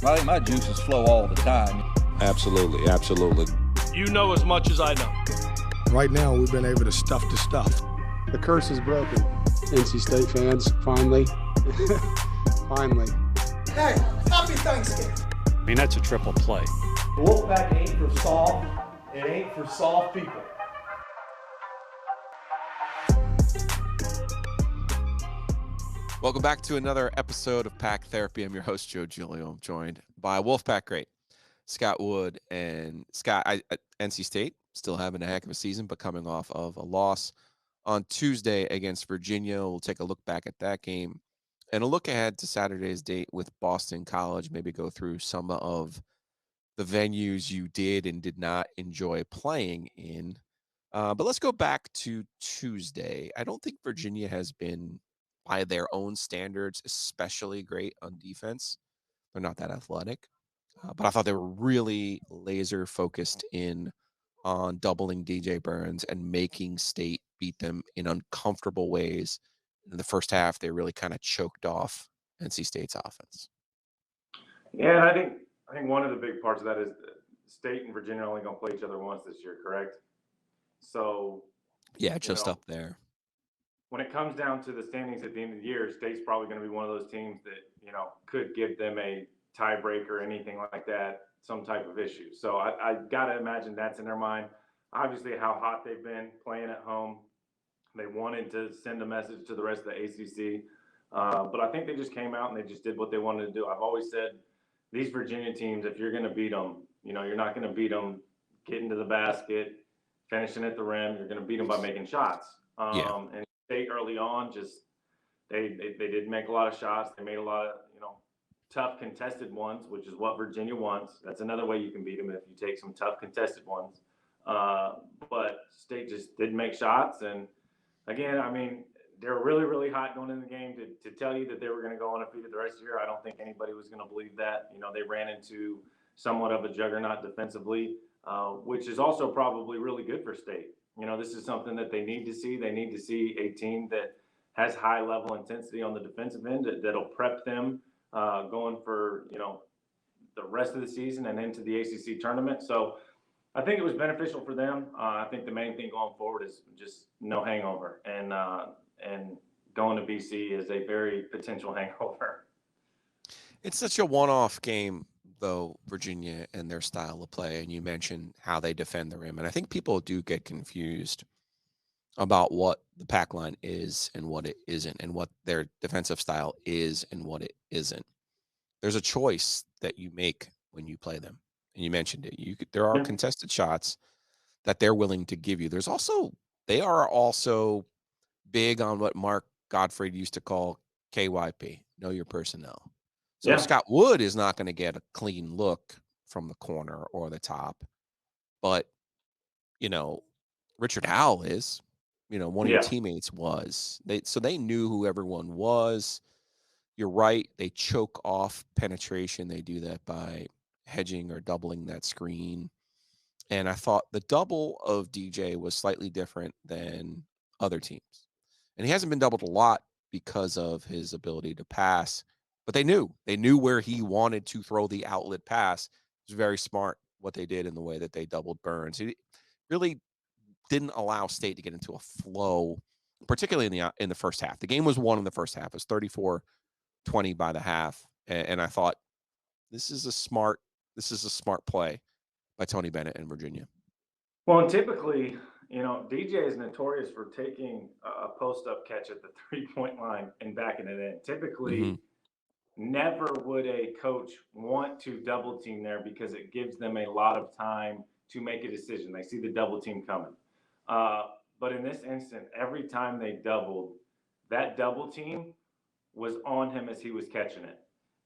I think my juices flow all the time. Absolutely, absolutely. You know as much as I know. Right now, we've been able to stuff the stuff. The curse is broken. NC State fans, finally. Finally. Hey, happy Thanksgiving. I mean, that's a triple play. The Wolfpack ain't for soft. It ain't for soft people. Welcome back to another episode of Pack Therapy. I'm your host, Joe Giglio. I'm joined by Wolfpack great Scott Wood. And Scott, NC State still having a heck of a season, but coming off of a loss on Tuesday against Virginia. We'll take a look back at that game and a look ahead to Saturday's date with Boston College. Maybe go through some of the venues you did and did not enjoy playing in. But let's go back to Tuesday. I don't think Virginia has been, by their own standards, especially great on defense. They're not that athletic. But I thought they were really laser focused in on doubling DJ Burns and making State beat them in uncomfortable ways. In the first half, they really kind of choked off NC State's offense. Yeah, and I think one of the big parts of that is State and Virginia are only going to play each other once this year, correct? So yeah, just up there. When it comes down to the standings at the end of the year, State's probably going to be one of those teams that, could give them a tiebreaker or anything like that, some type of issue. So I got to imagine that's in their mind. Obviously, how hot they've been playing at home. They wanted to send a message to the rest of the ACC. But I think they just came out and they just did what they wanted to do. I've always said these Virginia teams, if you're going to beat them, you're not going to beat them getting to the basket, finishing at the rim. You're going to beat them by making shots. And State early on, just they did make a lot of shots. They made a lot of tough contested ones, which is what Virginia wants. That's another way you can beat them if you take some tough contested ones. But State just didn't make shots. And again, I mean, they're really, really hot going into the game. To tell you that they were going to go undefeated the rest of the year, I don't think anybody was going to believe that. They ran into somewhat of a juggernaut defensively, which is also probably really good for State. This is something that they need to see. They need to see a team that has high level intensity on the defensive end that'll prep them going for, the rest of the season and into the ACC tournament. So I think it was beneficial for them. I think the main thing going forward is just no hangover, and going to BC is a very potential hangover. It's such a one-off game, though, Virginia and their style of play, and you mentioned how they defend the rim. And I think people do get confused about what the pack line is and what it isn't, and what their defensive style is and what it isn't. There's a choice that you make when you play them. And you mentioned it. There are contested shots that they're willing to give you. They are also big on what Mark Gottfried used to call KYP, know your personnel. So Scott Wood is not going to get a clean look from the corner or the top, but Richard Howell is, one of your teammates was. They knew who everyone was. You're right. They choke off penetration. They do that by hedging or doubling that screen. And I thought the double of DJ was slightly different than other teams. And he hasn't been doubled a lot because of his ability to pass, but they knew where he wanted to throw the outlet pass. It was very smart what they did in the way that they doubled Burns. He really didn't allow State to get into a flow, particularly in the first half. The game was won in the first half. It was 34-20 by the half. And I thought, this is a smart play by Tony Bennett in Virginia. Well, and typically, DJ is notorious for taking a post-up catch at the three-point line and backing it in. Typically, never would a coach want to double team there because it gives them a lot of time to make a decision. They see the double team coming. But in this instant, every time they doubled, that double team was on him as he was catching it.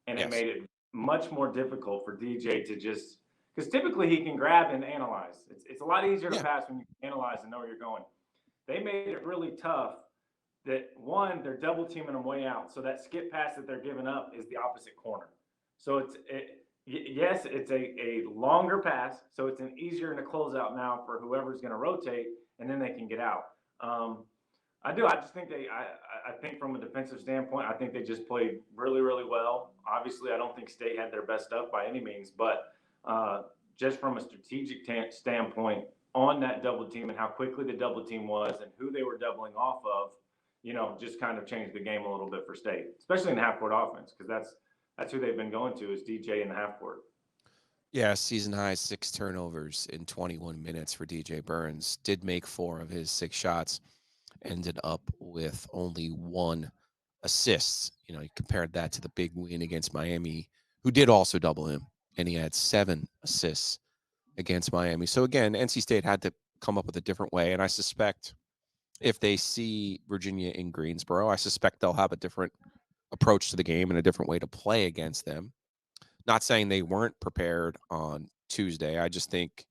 And it made it much more difficult for DJ to just – because typically he can grab and analyze. It's a lot easier to pass when you can analyze and know where you're going. They made it really tough that, one, they're double teaming him way out. So that skip pass that they're giving up is the opposite corner. So it's a longer pass, so it's an easier to close out now for whoever's going to rotate, and then they can get out. I just think I think from a defensive standpoint, I think they just played really, really well. Obviously, I don't think State had their best stuff by any means, but just from a strategic standpoint on that double team and how quickly the double team was and who they were doubling off of, just kind of changed the game a little bit for State, especially in the half-court offense, because that's who they've been going to is DJ in the half-court. Yeah, season high 6 turnovers in 21 minutes for DJ Burns. Did make 4 of his 6 shots. Ended up with only 1 assist. You compared that to the big win against Miami, who did also double him, and he had 7 assists against Miami. So again, NC State had to come up with a different way, and I suspect if they see Virginia in Greensboro, I suspect they'll have a different approach to the game and a different way to play against them. Not saying they weren't prepared on Tuesday. I just think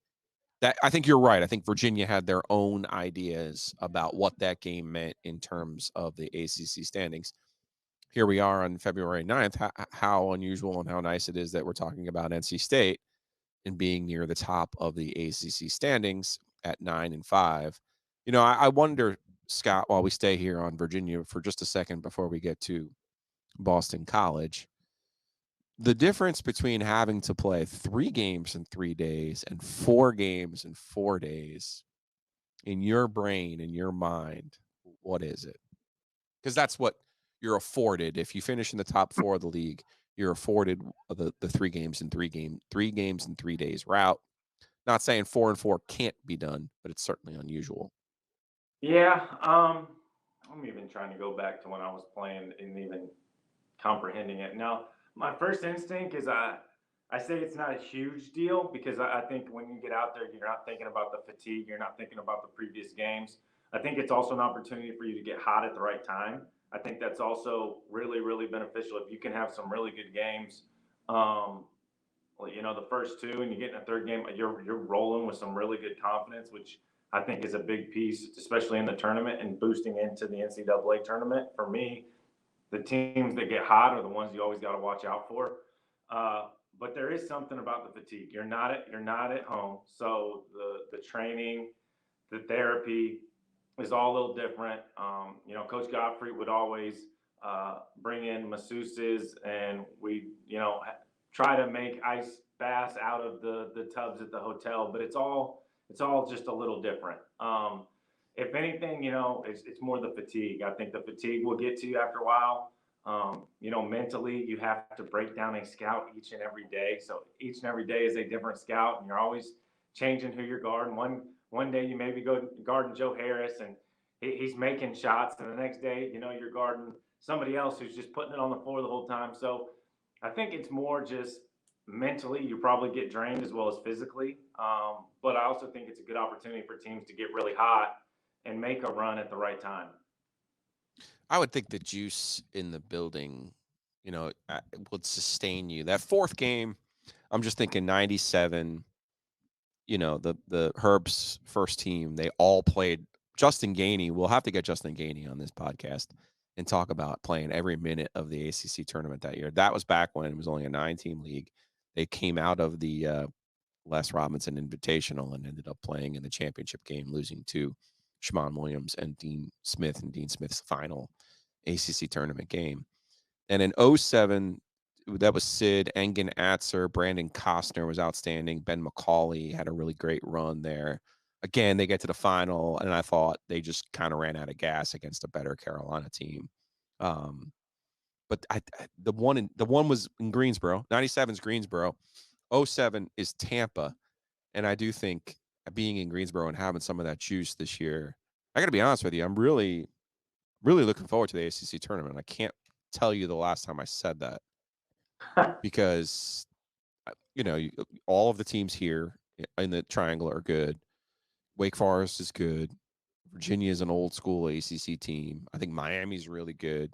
I think you're right. I think Virginia had their own ideas about what that game meant in terms of the ACC standings. Here we are on February 9th. How unusual and how nice it is that we're talking about NC State and being near the top of the ACC standings at 9-5. I wonder, Scott, while we stay here on Virginia for just a second before we get to Boston College, the difference between having to play 3 games in 3 days and 4 games in 4 days, in your brain, in your mind, what is it? Because that's what you're afforded. If you finish in the top 4 of the league, you're afforded the 3 games in 3 games in 3 days route. Not saying 4 and 4 can't be done, but it's certainly unusual. Yeah, I'm even trying to go back to when I was playing and even comprehending it. Now, my first instinct is I say it's not a huge deal because I think when you get out there, you're not thinking about the fatigue. You're not thinking about the previous games. I think it's also an opportunity for you to get hot at the right time. I think that's also really, really beneficial if you can have some really good games. The first 2 and you get in a third game, you're rolling with some really good confidence, which I think is a big piece, especially in the tournament and boosting into the NCAA tournament. For me, the teams that get hot are the ones you always got to watch out for. But there is something about the fatigue. You're not at home, so the training, the therapy is all a little different. Coach Godfrey would always bring in masseuses, and we try to make ice baths out of the tubs at the hotel. But it's all just a little different. If anything, it's more the fatigue. I think the fatigue will get to you after a while. Mentally, you have to break down a scout each and every day. So each and every day is a different scout, and you're always changing who you're guarding. One day you maybe go guarding Joe Harris, and he's making shots, and the next day, you're guarding somebody else who's just putting it on the floor the whole time. So I think it's more just mentally, you probably get drained as well as physically. But I also think it's a good opportunity for teams to get really hot and make a run at the right time. I would think the juice in the building, would sustain you. That 4th game, I'm just thinking 97, the Herb's first team, they all played. Justin Gainey, we'll have to get Justin Gainey on this podcast and talk about playing every minute of the ACC tournament that year. That was back when it was only a 9-team league. They came out of the Les Robinson Invitational and ended up playing in the championship game, losing to Shammond Williams and Dean Smith in Dean Smith's final ACC tournament game. And in 07, that was Sid, Engen Atzer, Brandon Costner was outstanding. Ben McCauley had a really great run there. Again, they get to the final, and I thought they just kind of ran out of gas against a better Carolina team. But the one was in Greensboro. 97's Greensboro. 07 is Tampa. And I do think being in Greensboro and having some of that juice this year, I got to be honest with you, I'm really, really looking forward to the ACC tournament. I can't tell you the last time I said that because, all of the teams here in the triangle are good. Wake Forest is good. Virginia is an old school ACC team. I think Miami's really good.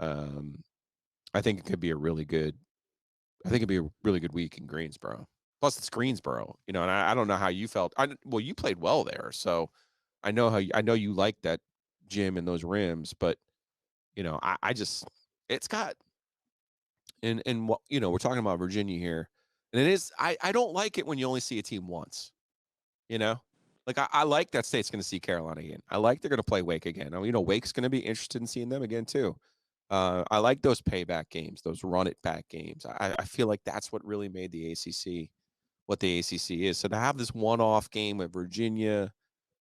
I think it could be a really good week in Greensboro. Plus, it's Greensboro, and I don't know how you felt. You played well there, so I know you like that gym and those rims, but I just it's got and we're talking about Virginia here, and it is I don't like it when you only see a team once, Like I like that State's going to see Carolina again. I like they're going to play Wake again. I mean, Wake's going to be interested in seeing them again too. I like those payback games, those run it back games. I feel like that's what really made the ACC what the ACC is. So to have this one-off game with Virginia,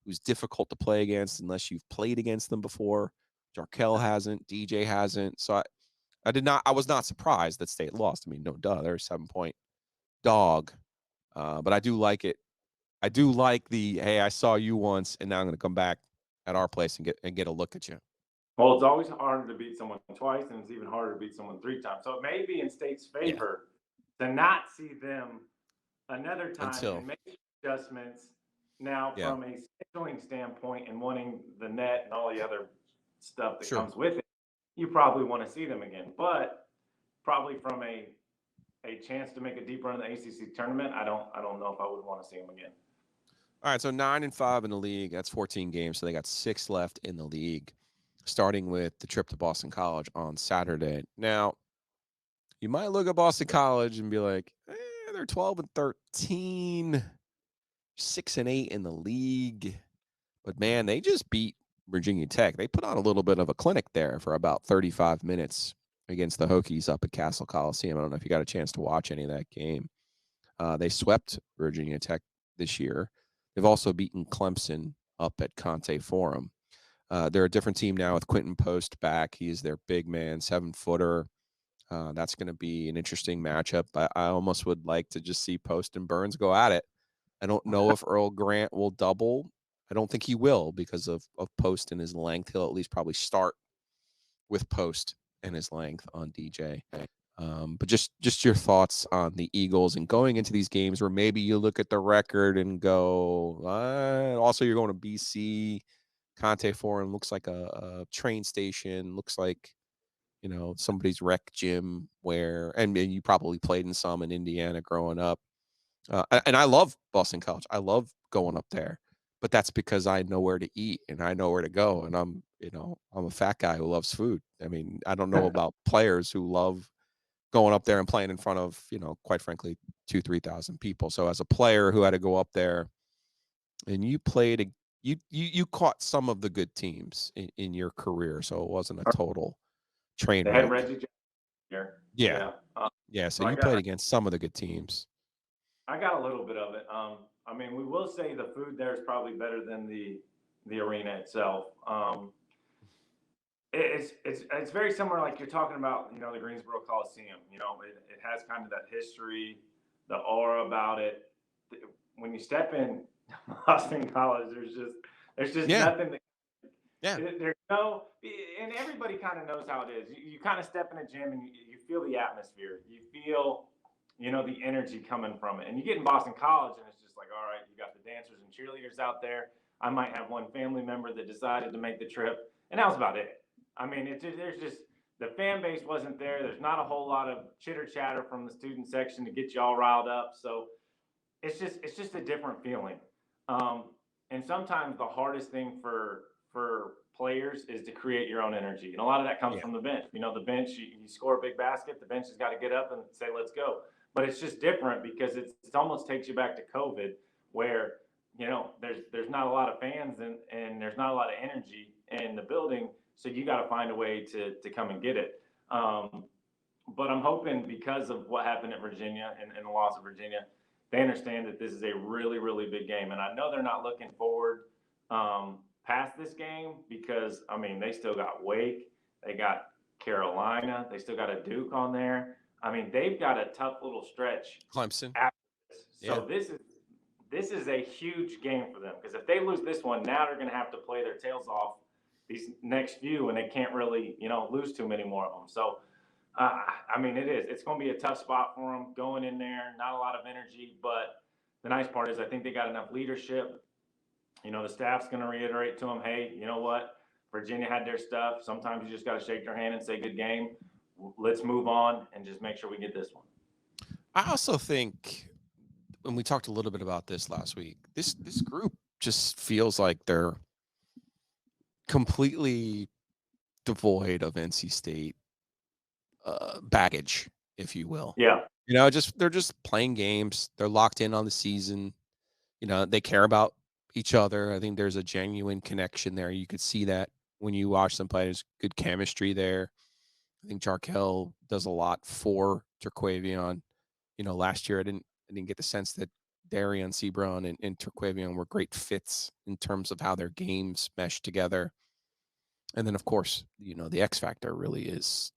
who's difficult to play against unless you've played against them before, Jarkel hasn't, DJ hasn't. So I was not surprised that State lost. I mean, no duh, they're a 7-point dog. But I do like it. I do like the, hey, I saw you once, and now I'm going to come back at our place and get a look at you. Well, it's always harder to beat someone twice, and it's even harder to beat someone 3 times. So it may be in State's favor to not see them another time and make adjustments. Now, from a scheduling standpoint and wanting the net and all the other stuff that comes with it, you probably want to see them again. But probably from a chance to make a deep run in the ACC tournament, I don't know if I would want to see them again. All right, so 9-5 in the league. That's 14 games. So they got 6 left in the league, starting with the trip to Boston College on Saturday. Now, you might look at Boston College and be like, they're 12-13, 6-8 in the league. But, man, they just beat Virginia Tech. They put on a little bit of a clinic there for about 35 minutes against the Hokies up at Castle Coliseum. I don't know if you got a chance to watch any of that game. They swept Virginia Tech this year. They've also beaten Clemson up at Conte Forum. They're a different team now with Quentin Post back. He's their big man, 7-footer. That's going to be an interesting matchup. I almost would like to just see Post and Burns go at it. I don't know if Earl Grant will double. I don't think he will because of Post and his length. He'll at least probably start with Post and his length on DJ. But just your thoughts on the Eagles and going into these games where maybe you look at the record and go, also you're going to BC. Conte Forum looks like a train station, looks like, somebody's rec gym and you probably played in some in Indiana growing up. And I love Boston College. I love going up there, but that's because I know where to eat and I know where to go. And I'm a fat guy who loves food. I mean, I don't know about players who love going up there and playing in front of, quite frankly, 2,000-3,000 people. So as a player who had to go up there and you played, you caught some of the good teams in your career. So it wasn't a total train wreck. They had Reggie Jackson here. Yeah. So you played against some of the good teams. I got a little bit of it. I mean, we will say the food there is probably better than the arena itself. It's very similar, like you're talking about, the Greensboro Coliseum. It has kind of that history, the aura about it. When you step in Boston College, there's just nothing that. Yeah. There's no, and everybody kind of knows how it is. You kind of step in a gym and you feel the atmosphere. You feel, the energy coming from it. And you get in Boston College and it's just like, all right, you got the dancers and cheerleaders out there. I might have one family member that decided to make the trip, and that was about it. I mean, there's just the fan base wasn't there. There's not a whole lot of chitter chatter from the student section to get you all riled up. So it's just a different feeling. And sometimes the hardest thing for players is to create your own energy. And a lot of that comes from the bench. The bench, you score a big basket, the bench has got to get up and say, let's go. But it's just different because it almost takes you back to COVID where, there's not a lot of fans and there's not a lot of energy in the building. So you got to find a way to come and get it. But I'm hoping because of what happened at Virginia and the loss of Virginia, they understand that this is a really, really big game. And I know they're not looking forward past this game because, I mean, they still got Wake. They got Carolina. They still got a Duke on there. I mean, they've got a tough little stretch. Clemson. After this. So this is a huge game for them because if they lose this one, now they're going to have to play their tails off these next few, and they can't really, lose too many more of them. So, I mean, it's going to be a tough spot for them going in there, not a lot of energy, but the nice part is I think they got enough leadership. The staff's going to reiterate to them, hey, you know what? Virginia had their stuff. Sometimes you just got to shake their hand and say, good game. Let's move on and just make sure we get this one. I also think, when we talked a little bit about this last week, this group just feels like they're completely devoid of NC State baggage, if you will. Yeah. They're just playing games. They're locked in on the season. They care about each other. I think there's a genuine connection there. You could see that when you watch them play. There's good chemistry there. I think Jarkel does a lot for Terquavion. Last year I didn't get the sense that Darian Sebron and Terquavion were great fits in terms of how their games mesh together. And then, of course, the X factor really is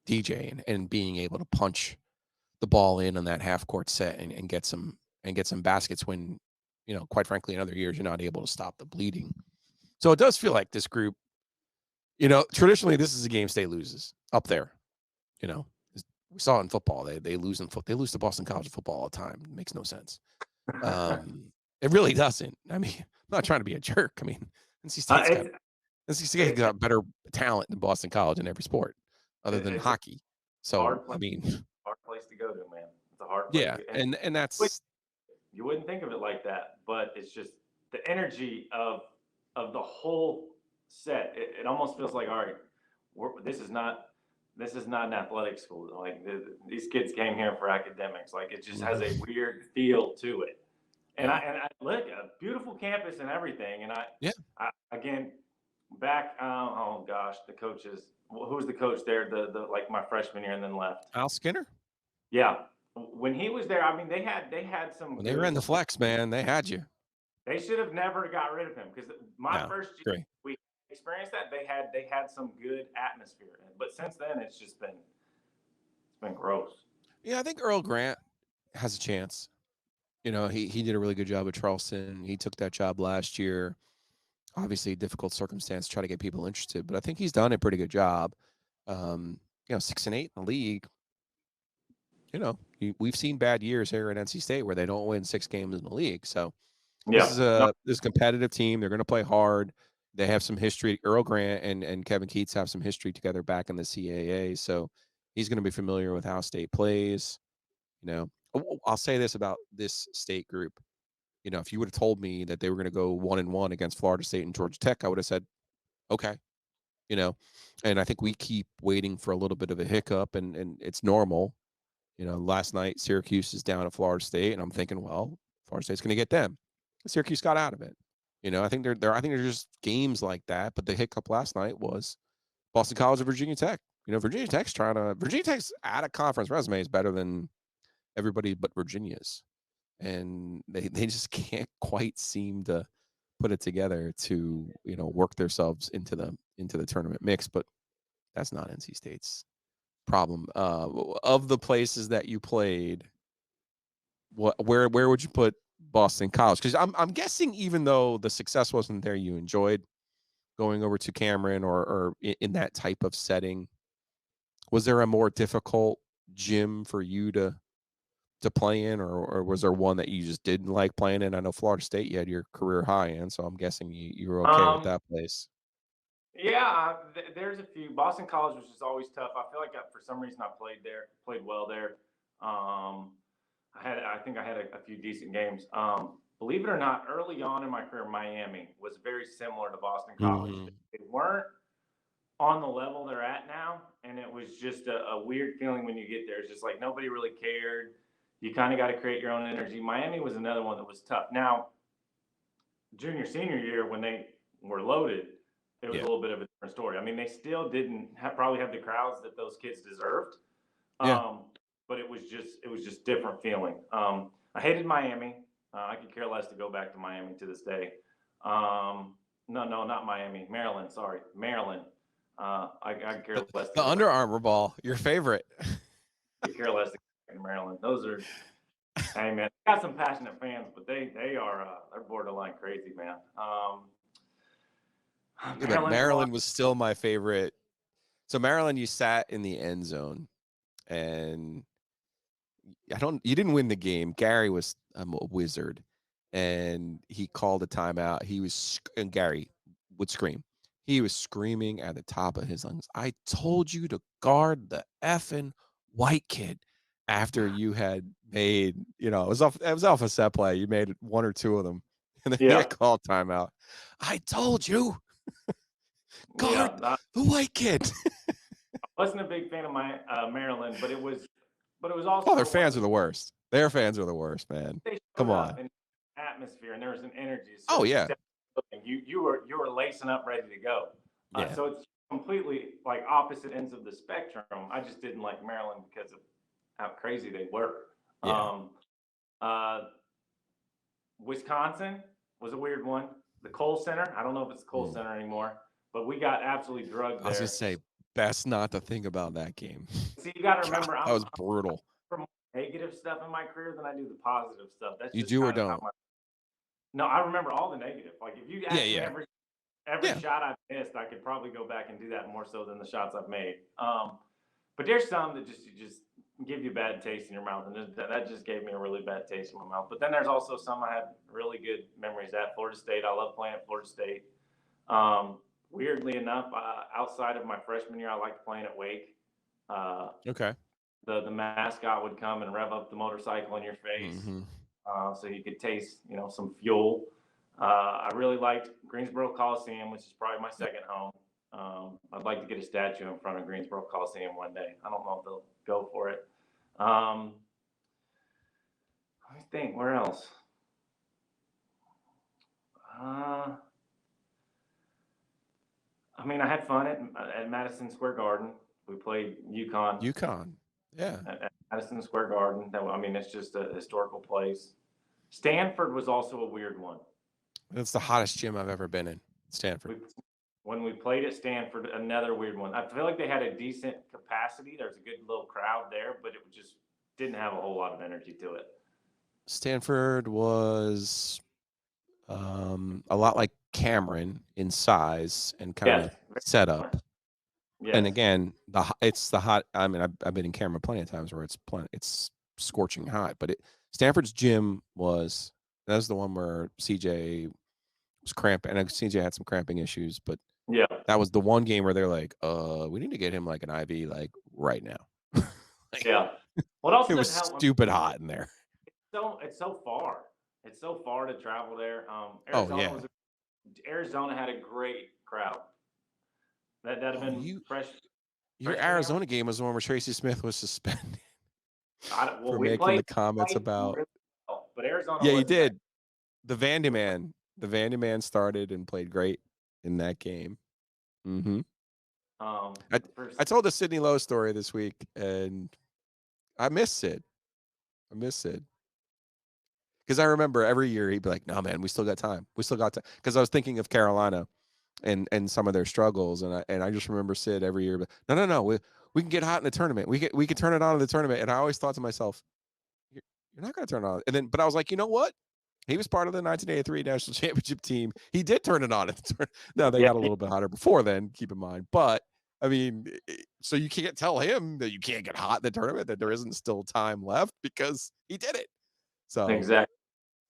DJ and being able to punch the ball in on that half court set and get some baskets when, quite frankly, in other years, you're not able to stop the bleeding. So it does feel like this group, traditionally this is a game State loses up there. We saw in football, they lose they lose to Boston College football all the time. It makes no sense. It really doesn't. I mean, I'm not trying to be a jerk. I mean, NC State's got better talent than Boston College in every sport other than hockey. So, I mean, hard place to go to, man. It's a hard place. Yeah, and that's, you wouldn't think of it like that, but it's just the energy of the whole set. It almost feels like, all right, this is not an athletic school. Like these kids came here for academics. Like it just has a weird feel to it. And I look, a beautiful campus and everything. And I again, back, oh gosh, the coaches. Who was the coach there? The like my freshman year and then left. Al Skinner. Yeah, when he was there, I mean, they had some. When they were in the flex, man, they had you. They should have never got rid of him because first year we experienced that. They had some good atmosphere, but since then it's been gross. Yeah, I think Earl Grant has a chance. He did a really good job at Charleston. He took that job last year. Obviously, difficult circumstance to try to get people interested, but I think he's done a pretty good job. 6-8 in the league. We've seen bad years here at NC State where they don't win 6 games in the league. So this is this competitive team. They're going to play hard. They have some history. Earl Grant and Kevin Keats have some history together back in the CAA. So he's going to be familiar with how State plays. I'll say this about this State group. If you would have told me that they were going to go 1-1 against Florida State and Georgia Tech, I would have said, okay. And I think we keep waiting for a little bit of a hiccup, and it's normal. Last night Syracuse is down at Florida State, and I'm thinking, well, Florida State's going to get them. Syracuse got out of it. I think they're just games like that. But the hiccup last night was Boston College and Virginia Tech. Virginia Tech's out of conference resume is better than everybody but Virginia's. And they just can't quite seem to put it together to, work themselves into the tournament mix. But that's not NC State's problem. Of the places that you played, where would you put Boston College? Because I'm guessing even though the success wasn't there, you enjoyed going over to Cameron or in that type of setting. Was there a more difficult gym for you to play in, or was there one that you just didn't like playing in? I know Florida State you had your career high in, so I'm guessing you were okay with that place. Yeah, there's a few. Boston College was just always tough. I feel like for some reason I played well there. I think I had a few decent games. Believe it or not, early on in my career, Miami was very similar to Boston College. Mm-hmm. They weren't on the level they're at now, and it was just a weird feeling when you get there. It's just like nobody really cared. You kind of got to create your own energy. Miami was another one that was tough. Now, junior, senior year, when they were loaded, it was a little bit of a different story. I mean, they still didn't probably have the crowds that those kids deserved. But it was just different feeling. I hated Miami. I could care less to go back to Miami to this day. No, not Miami. Maryland. Sorry, Maryland. I care less. The Under Armour ball, your favorite. I care less in Maryland. Those are. Hey man, got some passionate fans, but they're borderline crazy, man. Maryland was still my favorite. So Maryland, you sat in the end zone, and you didn't win the game. Gary was a wizard, and he called a timeout. And Gary would scream. He was screaming at the top of his lungs, "I told you to guard the effing white kid." After you had made, it was off a set play. You made 1 or 2 of them, and then they called timeout. I told you, guard the white kid. I wasn't a big fan of my Maryland, but it was also. Oh, their fans are the worst. Their fans are the worst, man. Come on. atmosphere and there was an energy. Oh, yeah. You were lacing up, ready to go. Yeah. So it's completely like opposite ends of the spectrum. I just didn't like Maryland because of how crazy they were. Yeah. Wisconsin was a weird one. The Kohl Center. I don't know if it's the Kohl Center anymore, but we got absolutely drugged there. I was gonna say, best not to think about that game. See, you got to remember, that was brutal. I'm more negative stuff in my career than I do the positive stuff. That's You just do or kinda how don't? No, I remember all the negative. Like if you ask me yeah. every Yeah. shot I've missed, I could probably go back and do that more so than the shots I've made. But there's some that just give you a bad taste in your mouth, and that just gave me a really bad taste in my mouth. But then there's also some I had really good memories at. Florida State. I love playing at Florida State. Weirdly enough, outside of my freshman year, I liked playing at Wake. Okay. The mascot would come and rev up the motorcycle in your face, Mm-hmm. so you could taste, some fuel. I really liked Greensboro Coliseum, which is probably my second home. I'd like to get a statue in front of Greensboro Coliseum one day. I don't know if they'll go for it. Let me think. Where else? I had fun at Madison Square Garden. We played UConn. Yeah. At Madison Square Garden. It's just a historical place. Stanford was also a weird one. That's the hottest gym I've ever been in. Stanford. When we played at Stanford, another weird one. I feel like they had a decent capacity. There's a good little crowd there, but it just didn't have a whole lot of energy to it. Stanford was a lot like Cameron in size and kind of setup. Yes. And again, it's the hot. I've been in Cameron plenty of times where it's scorching hot, but Stanford's gym was the one where CJ was cramping, and CJ had some cramping issues, but yeah, that was the one game where they're like, we need to get him like an IV like right now. Yeah. What else? It was stupid hot in there. It's so far. It's so far to travel there. Arizona had a great crowd. That'd have been fresh. Your Arizona game was the one where Tracy Smith was suspended for we making the comments about. Really well, but Arizona. Yeah, he did. The Vandy Man started and played great in that game. Mm-hmm. I told the Sidney Lowe story this week, and I miss Sid. Because I remember every year he'd be like, "No, man, we still got time. We still got time." Because I was thinking of Carolina and some of their struggles, and I just remember Sid every year. But no, we can get hot in the tournament. We can turn it on in the tournament. And I always thought to myself, "You're not going to turn it on." And then, but I was like, you know what? He was part of the 1983 national championship team. He did turn it on at the tournament. Now they got a little bit hotter before then. Keep in mind, but so you can't tell him that you can't get hot in the tournament, that there isn't still time left, because he did it. So exactly.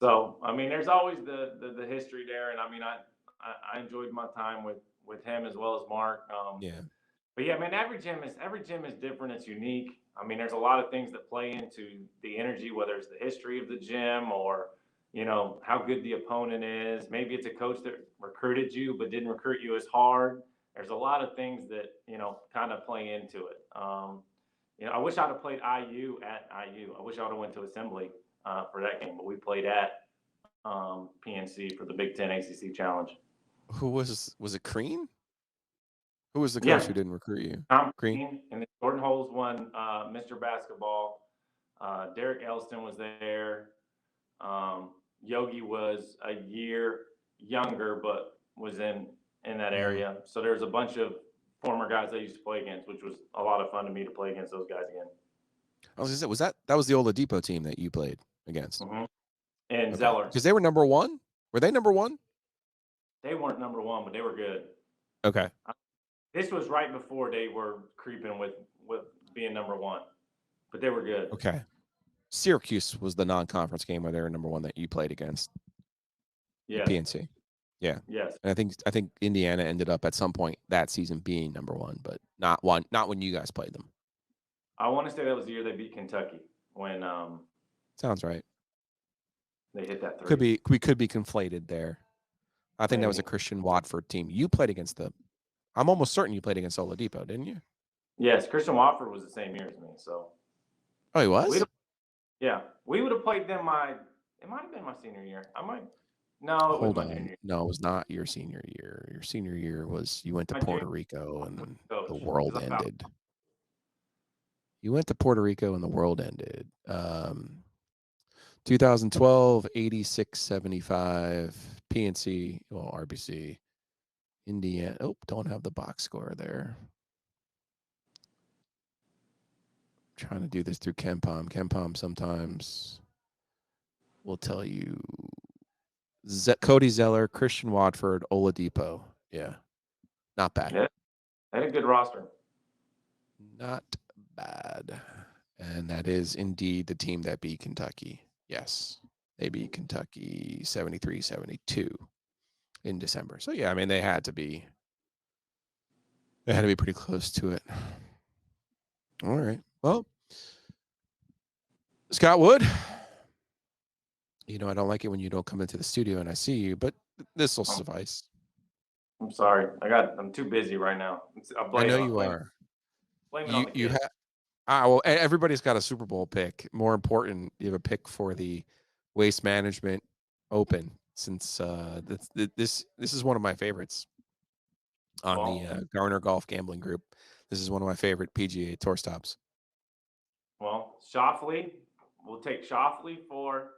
So there's always the history there, and I enjoyed my time with him as well as Mark. But yeah, every gym is different. It's unique. There's a lot of things that play into the energy, whether it's the history of the gym or how good the opponent is. Maybe it's a coach that recruited you but didn't recruit you as hard. There's a lot of things that kind of play into it. I wish I'd have played IU at IU. I wish I would have went to Assembly for that game, but we played at PNC for the Big Ten ACC Challenge. Who was it? Crean? Who was the coach who didn't recruit you? Tom Crean, and then Jordan Holes won Mr. Basketball. Derek Elston was there. Yogi was a year younger, but was in that area. So there's a bunch of former guys I used to play against, which was a lot of fun to me to play against those guys again. I was gonna say, that was the Oladipo team that you played against? Mm-hmm. And Zeller. Because they were number one? Were they number one? They weren't number one, but they were good. Okay. This was right before they were creeping with being number one, but they were good. Okay. Syracuse was the non-conference game where they were number one that you played against. Yeah. PNC. Yeah. Yes. And I think Indiana ended up at some point that season being number one, but not when you guys played them. I want to say that was the year they beat Kentucky when sounds right. They hit that three. We could be conflated there. I think that was a Christian Watford team. You played against I'm almost certain you played against Oladipo, didn't you? Yes, Christian Watford was the same year as me. So. Oh, he was? We would have played them It might have been my senior year. No, it Hold was my on. junior year. No, it was not your senior year. Your senior year was you went to My Puerto junior- Rico and the Coach, world 'cause I fouled. ended. You went to Puerto Rico and the world ended. 2012, 86-75, PNC, well, RBC, Indiana. Oh, don't have the box score there. Trying to do this through KenPom. KenPom sometimes will tell you Cody Zeller, Christian Watford, Oladipo. Yeah, not bad. Yeah, they had a good roster. Not bad. And that is indeed the team that beat Kentucky. Yes, they beat Kentucky 73-72 in December. So, yeah, I mean, they had to be pretty close to it. All right. Well, Scott Wood, I don't like it when you don't come into the studio and I see you, but this will suffice. I'm sorry. I'm too busy right now. I know you are. Blame it on the You kids. have well, everybody's got a Super Bowl pick. More important, you have a pick for the Waste Management Open, since this is one of my favorites on the Garner Golf Gambling Group. This is one of my favorite PGA Tour stops. Well, Shoffley, we'll take Shoffley for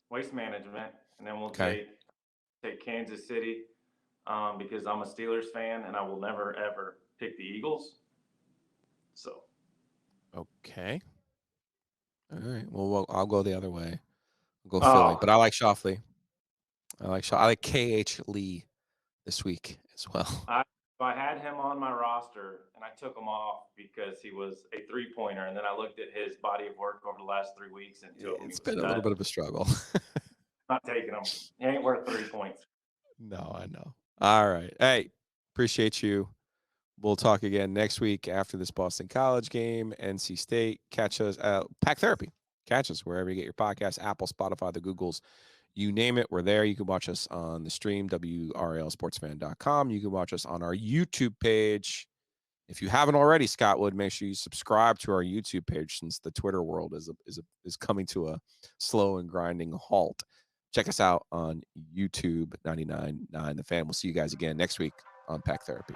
Waste Management, and then we'll take Kansas City because I'm a Steelers fan and I will never ever pick the Eagles. So. Okay. All right. Well, I'll go the other way. I'll go Philly, but I like Shoffley. I like KH Lee this week as well. I had him on my roster and I took him off because he was a 3-pointer, and then I looked at his body of work over the last 3 weeks and It's been a little bit of a struggle. Not taking him. He ain't worth 3 points. No, I know. All right. Hey, appreciate you. We'll talk again next week after this Boston College game, NC State. Catch us at Pack Therapy. Catch us wherever you get your podcasts, Apple, Spotify, the Googles, you name it. We're there. You can watch us on the stream, WRLSportsFan.com. You can watch us on our YouTube page. If you haven't already, Scott Wood, make sure you subscribe to our YouTube page, since the Twitter world is coming to a slow and grinding halt. Check us out on YouTube 99.9 The Fan. We'll see you guys again next week on Pack Therapy.